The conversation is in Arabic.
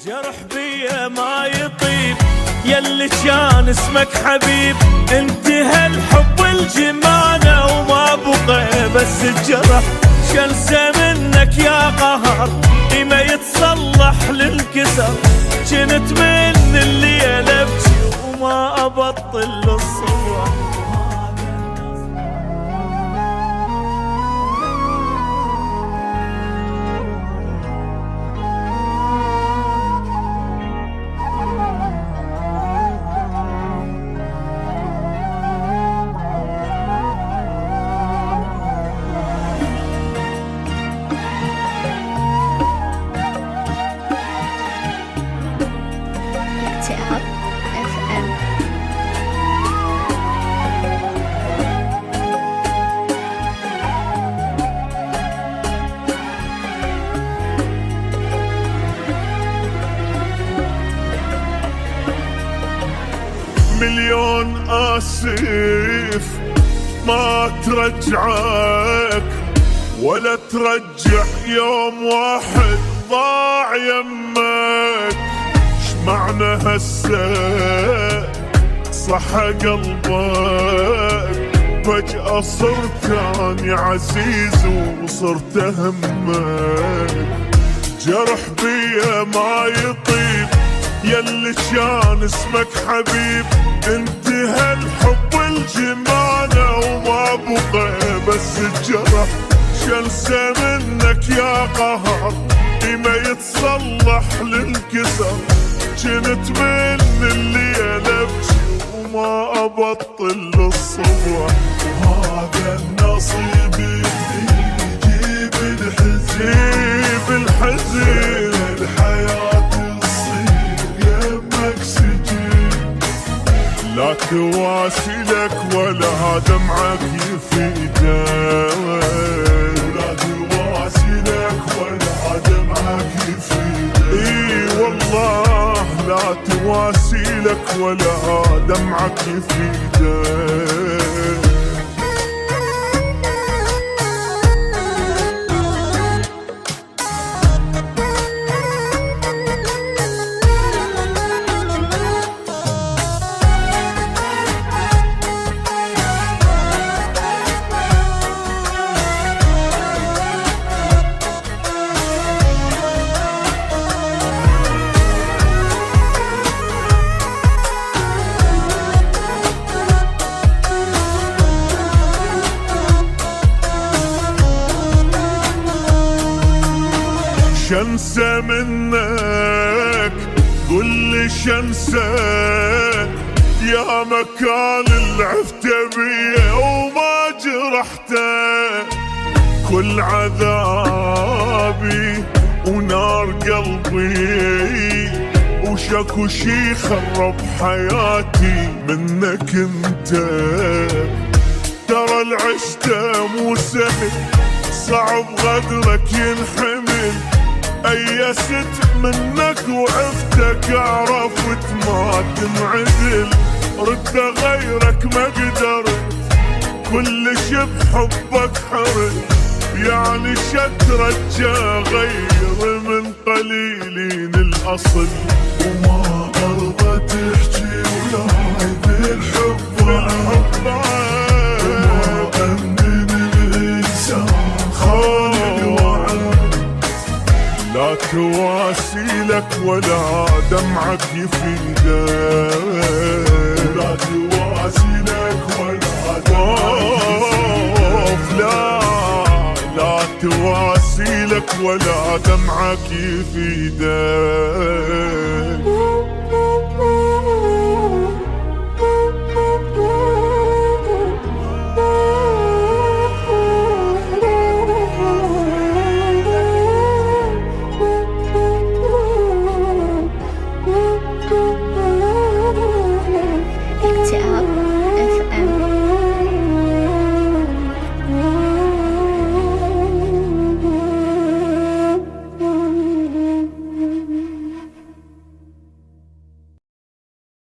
جرح بيا ما يطيب يلي كان اسمك حبيب، انتهى الحب والجمانة وما بقى بس الجرح. شنسى منك يا قهر ما يتصلح للكسر، جنت من الليلة ابكي وما ابطل الصبح. مليون آسف ما ترجعك ولا ترجع يوم واحد ضاع يمك. شمعنا هسه صحى قلبك، فجأة صرت أنا عزيز وصرت همك. جرح بيا ما يطيب يلي كان اسمك حبيب، انتهى الحب والجمانة وما بقى بس الجرح. شنسى منك يا قهر ما يتصلح للكسر، جنت من الليلة ابكي وما ابطل الصبح. وهذا النصيب يجيب الحزين، الحزين الحياة لا تواسي لك ولا دمعك يفيدك، لا تواسي لك ولا دمعك يفيدك. اي والله لا تواسي لك ولا دمعك يفيدك. شنسى منك قل لي شنسى يا مكان اللي عفت بيه وما جرحته. كل عذابي ونار قلبي وشكو شي خرب حياتي منك انت. ترى العشته مو سهل صعب غدرك ينحمل، أيست منك وعفتك عرفت ما تنعدل. رد غيرك ما قدرت كل شي بحبك حرل، يعني شترجى غير من قليلين الأصل. وما أرضى تحكي وياي بالحب وما أمن الإنسان خالي وعد. لا تواسي لك ولا دمعك يفيدك، لا تواسي لك ولا دمعك يفيدك. لا تواسي لك ولا دمعك يفيدك.